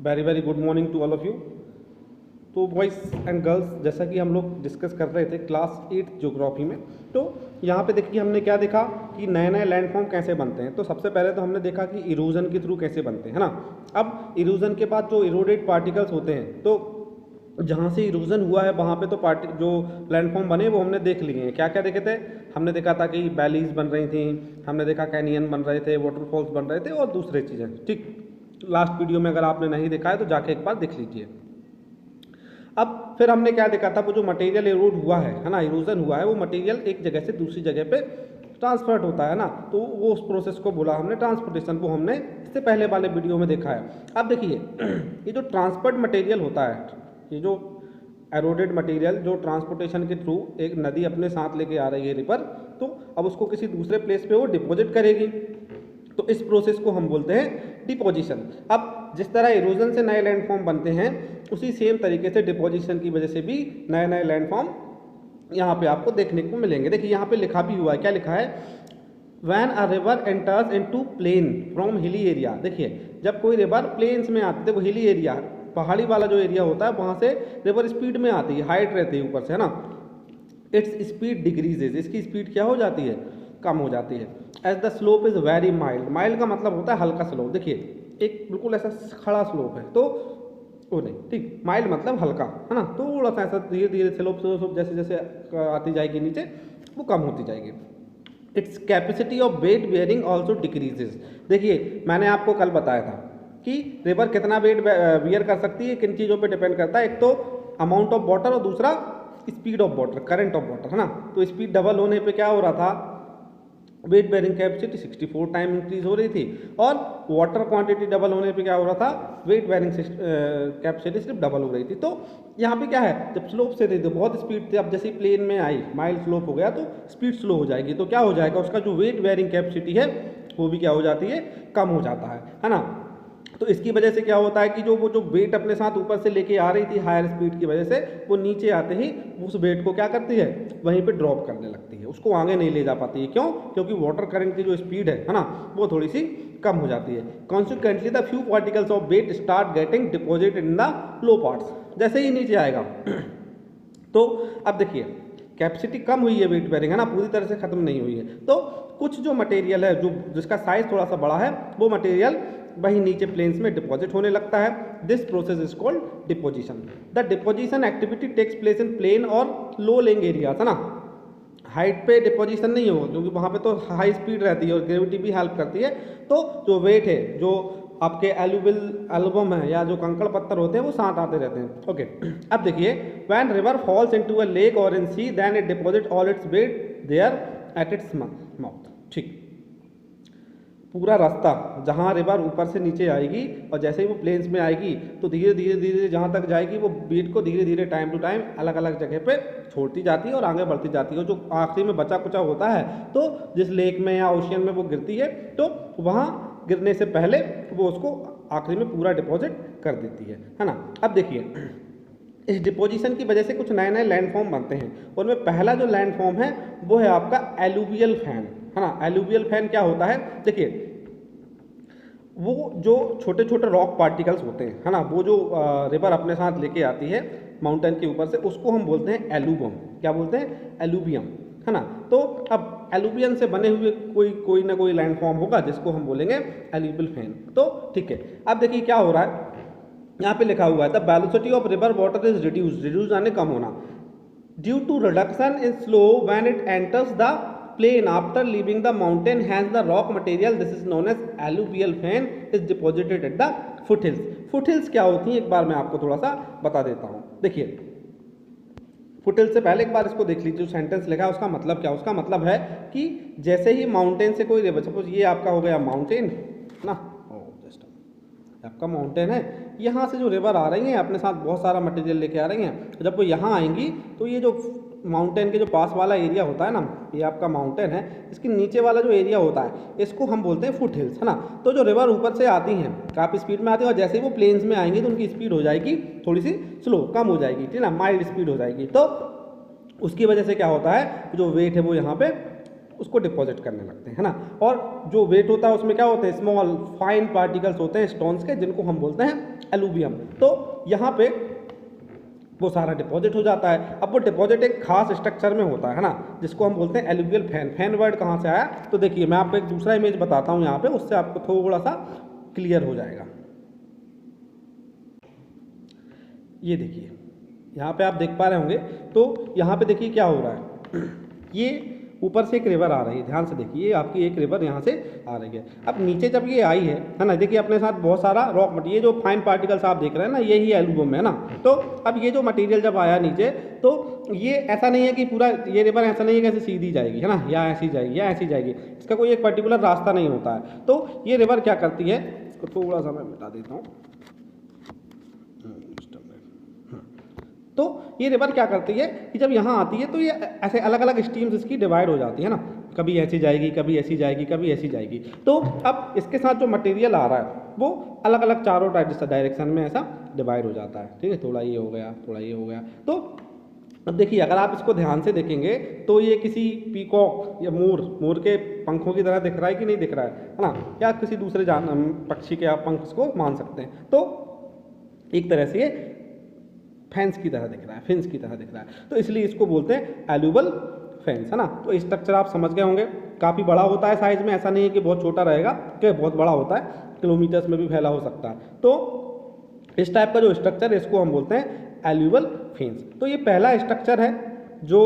Very very good morning to all of you. तो boys and girls, जैसा कि हम लोग डिस्कस कर रहे थे क्लास 8 ज्योग्राफी में, तो यहाँ पे देखिए हमने क्या देखा कि नए नए लैंडफॉर्म कैसे बनते हैं। तो सबसे पहले तो हमने देखा कि इरोजन के थ्रू कैसे बनते हैं, है ना। अब इरोजन के बाद जो इरोडेड पार्टिकल्स होते हैं, तो जहाँ से इरोजन हुआ है वहाँ पे तो जो लैंडफॉर्म बने वो हमने देख लिए हैं। क्या क्या देखे थे? हमने देखा था कि वैलीज बन रही थी, हमने देखा कैनियन बन रहे थे, वाटरफॉल्स बन रहे थे और दूसरी चीज़ें। ठीक, लास्ट वीडियो में अगर आपने नहीं देखा है तो जाके एक बार देख लीजिए। अब फिर हमने क्या देखा था, वो जो मटेरियल इरोड हुआ है ना, इरोजन हुआ है, वो मटेरियल एक जगह से दूसरी जगह पे ट्रांसफर्ड होता है ना, तो वो उस प्रोसेस को बोला हमने ट्रांसपोर्टेशन। वो हमने इससे पहले वाले वीडियो में देखा है। अब देखिए ये जो ट्रांसफर्ड मटेरियल होता है, ये जो एरोडेड मटेरियल जो ट्रांसपोर्टेशन के थ्रू एक नदी अपने साथ लेके आ रही है, रिवर, तो अब उसको किसी दूसरे प्लेस पे वो डिपॉजिट करेगी, तो इस प्रोसेस को हम बोलते हैं डिपोजिशन। अब जिस तरह इरोजन से नए लैंडफॉर्म बनते हैं, उसी सेम तरीके से डिपोजिशन की वजह से भी नए नए लैंडफॉर्म यहाँ पे आपको देखने को मिलेंगे। देखिए यहाँ पे लिखा भी हुआ है, क्या लिखा है? When a river enters into plain from hilly area. देखिए जब कोई रिवर प्लेन्स में आती है, वो हिली एरिया, पहाड़ी वाला जो एरिया होता है, वहाँ से रिवर स्पीड में आती है, हाइट रहती है ऊपर से, है ना। इट्स स्पीड डिक्रीजेज, इसकी स्पीड क्या हो जाती है? कम हो जाती है। As the slope is very mild, mild का मतलब होता है हल्का स्लोप। देखिए एक बिल्कुल ऐसा खड़ा स्लोप है, तो वो नहीं, ठीक, माइल्ड मतलब हल्का, है ना। थोड़ा सा ऐसा धीरे धीरे स्लोप जैसे जैसे आती जाएगी नीचे, वो कम होती जाएगी। Its capacity of weight bearing also decreases. देखिए मैंने आपको कल बताया था कि रिवर कितना वेट बियर कर सकती है, किन चीज़ों पे डिपेंड करता है। एक तो अमाउंट ऑफ वाटर और दूसरा speed of water, current of water, है ना। तो स्पीड डबल होने पे क्या हो रहा था? Weight bearing capacity 64 time increase हो रही थी, और वाटर क्वांटिटी डबल होने पे क्या हो रहा था? वेट बेयरिंग कैपेसिटी सिर्फ डबल हो रही थी। तो यहाँ पे क्या है, जब स्लोप से थी तो बहुत स्पीड थी, अब जैसे प्लेन में आई, माइल्ड स्लोप हो गया तो स्पीड स्लो हो जाएगी, तो क्या हो जाएगा? उसका जो वेट बेयरिंग कैपेसिटी है वो भी क्या हो जाती है? कम हो जाता है ना। तो इसकी वजह से क्या होता है कि वो जो वेट अपने साथ ऊपर से लेके आ रही थी हायर स्पीड की वजह से, वो नीचे आते ही उस वेट को क्या करती है? वहीं पे ड्रॉप करने लगती है, उसको आगे नहीं ले जा पाती है। क्यों? क्योंकि वाटर करंट की जो स्पीड है ना, वो थोड़ी सी कम हो जाती है। Consequently the few particles of weight start getting deposited in the low parts. जैसे ही नीचे आएगा तो अब देखिए कैपेसिटी कम हुई है, वेट बेयरिंग, है ना, पूरी तरह से खत्म नहीं हुई है। तो कुछ जो मटेरियल है, जो जिसका साइज थोड़ा सा बड़ा है, वो मटेरियल वही नीचे प्लेन्स में डिपॉजिट होने लगता है। This process is called deposition. The deposition activity takes place in plain और लो लेंग एरियाज, है ना। हाइट पे डिपोजिशन नहीं होगा क्योंकि वहाँ पे तो हाई स्पीड रहती है और ग्रेविटी भी हेल्प करती है। तो जो वेट है, जो आपके एल्बम है या जो कंकड़ पत्थर होते हैं, वो साथ आते रहते हैं। ओके, अब देखिए when river falls into a lake और in sea, then it deposit all its weight there at its mouth. ठीक, पूरा रास्ता जहाँ रिवर ऊपर से नीचे आएगी और जैसे ही वो प्लेन्स में आएगी, तो धीरे धीरे धीरे जहाँ तक जाएगी, वो वेट को धीरे धीरे टाइम टू टाइम अलग अलग जगह पे छोड़ती जाती है और आगे बढ़ती जाती है। जो आखिरी में बचा कुचा होता है, तो जिस लेक में या ओशियन में वो गिरती है, तो वहाँ गिरने से पहले वो उसको आखिरी में पूरा डिपॉजिट कर देती है ना। अब देखिए इस डिपोजिशन की वजह से कुछ नए नए लैंडफॉर्म बनते हैं। उनमें पहला जो लैंडफॉर्म है वो है आपका एलुवियल फैन, है ना। एलुवियल फैन क्या होता है? देखिए वो जो छोटे छोटे रॉक पार्टिकल्स होते हैं, है ना, वो जो रिवर अपने साथ लेके आती है माउंटेन के ऊपर से, उसको हम बोलते हैं एलुवियम। क्या बोलते हैं? एलुवियम, है ना। तो अब एलुवियम से बने हुए कोई ना कोई लैंडफॉर्म होगा जिसको हम बोलेंगे एलुवियल फैन। तो ठीक है, अब देखिए क्या हो रहा है, यहाँ पे लिखा हुआ है the velocity of river water is reduce यानी कम होना, due to reduction in slow when it enters the plain after leaving the mountain, hence the rock material, this is known as alluvial fan, is deposited at the foothills. Foothills क्या होती है, एक बार मैं आपको थोड़ा सा बता देता हूँ। देखिए फुटहिल्स से पहले एक बार इसको देख लीजिए, जो सेंटेंस लिखा है उसका मतलब क्या? उसका मतलब है कि जैसे ही माउंटेन से कोई रिवर, सपोज ये आपका हो गया माउंटेन ना, आपका माउंटेन है, यहाँ से जो रिवर आ रही है अपने साथ बहुत सारा मटेरियल लेके आ रही हैं, जब वो यहाँ आएंगी तो ये जो माउंटेन के जो पास वाला एरिया होता है ना, ये आपका माउंटेन है, इसके नीचे वाला जो एरिया होता है इसको हम बोलते हैं फुट हिल्स, है ना। तो जो रिवर ऊपर से आती हैं काफ़ी स्पीड में आती है, और जैसे ही वो प्लेन्स में आएंगी तो उनकी स्पीड हो जाएगी थोड़ी सी स्लो, कम हो जाएगी, ठीक है ना, माइल्ड स्पीड हो जाएगी। तो उसकी वजह से क्या होता है, जो वेट है वो यहाँ पे उसको डिपॉजिट करने लगते हैं, है ना। और जो वेट होता है उसमें क्या होते हैं, स्मॉल फाइन पार्टिकल्स होते हैं स्टोन्स के, जिनको हम बोलते हैं एलुवियम। तो यहाँ पे वो सारा डिपॉजिट हो जाता है। अब वो डिपॉजिट एक खास स्ट्रक्चर में होता है ना, जिसको हम बोलते हैं एलुवियल फैन। फैन वर्ड कहाँ से आया, तो देखिए मैं आपको एक दूसरा इमेज बताता हूँ यहाँ पे, उससे आपको थोड़ा सा क्लियर हो जाएगा। ये देखिए यहाँ पे आप देख पा रहे होंगे, तो यहाँ पे देखिए क्या हो रहा है, ये ऊपर से एक रिवर आ रही है, ध्यान से देखिए आपकी एक रिवर यहाँ से आ रही है। अब नीचे जब ये आई है ना, देखिए अपने साथ बहुत सारा रॉक मटेरियल, ये जो फाइन पार्टिकल्स आप देख रहे हैं ना, यही एल्यूमिनियम है ना। तो अब ये जो मटेरियल जब आया नीचे, तो ये ऐसा नहीं है कि पूरा ये रिवर ऐसा नहीं है कि ऐसे सीधी जाएगी, है ना, या ऐसी जाएगी या ऐसी जाएगी, इसका कोई एक पर्टिकुलर रास्ता नहीं होता है। तो ये रिवर क्या करती है, इसको थोड़ा सा मैं मिटा देता हूँ। तो ये रिवर क्या करती है कि जब यहाँ आती है तो ये ऐसे अलग अलग स्ट्रीम्स इसकी डिवाइड हो जाती है ना, कभी ऐसी जाएगी, कभी ऐसी जाएगी, कभी ऐसी जाएगी। तो अब इसके साथ जो मटेरियल आ रहा है वो अलग अलग चारों डायरेक्शन में ऐसा डिवाइड हो जाता है, ठीक है। थोड़ा ये हो गया, थोड़ा ये हो गया। तो अब देखिए अगर आप इसको ध्यान से देखेंगे तो ये किसी पीकॉक या मोर के पंखों की तरह दिख रहा है कि नहीं दिख रहा है ना, या किसी दूसरे पक्षी के आप पंख को मान सकते हैं। तो एक तरह से ये फैंस की तरह दिख रहा है, फिन्स की तरह दिख रहा है, तो इसलिए इसको बोलते हैं एल्यूवल फैंस, है ना। तो स्ट्रक्चर आप समझ गए होंगे, काफ़ी बड़ा होता है साइज में, ऐसा नहीं है कि बहुत छोटा रहेगा, कि बहुत बड़ा होता है, किलोमीटर्स में भी फैला हो सकता है। तो इस टाइप का जो स्ट्रक्चर है इसको हम बोलते हैं एल्यूवल फैंस। तो ये पहला स्ट्रक्चर है जो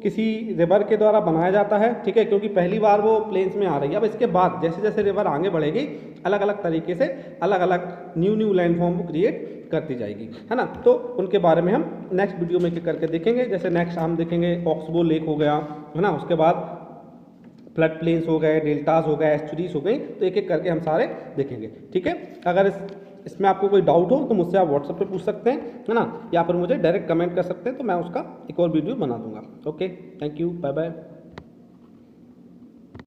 किसी रिवर के द्वारा बनाया जाता है, ठीक है, क्योंकि पहली बार वो प्लेन्स में आ रही है। अब इसके बाद जैसे जैसे रिवर आगे बढ़ेगी, अलग अलग तरीके से अलग अलग न्यू लैंडफॉर्म को क्रिएट करती जाएगी, है ना। तो उनके बारे में हम नेक्स्ट वीडियो में करके देखेंगे। जैसे नेक्स्ट हम देखेंगे ऑक्सबो लेक हो गया, है ना, उसके बाद फ्लड प्लेन्स हो गए, डेल्टास हो गए, एस्चुरीज हो गई, तो एक एक करके हम सारे देखेंगे, ठीक है। अगर इसमें आपको कोई डाउट हो तो मुझसे आप व्हाट्सएप पे पूछ सकते हैं, है ना, या फिर मुझे डायरेक्ट कमेंट कर सकते हैं, तो मैं उसका एक और वीडियो बना दूंगा। Okay, thank you, bye bye.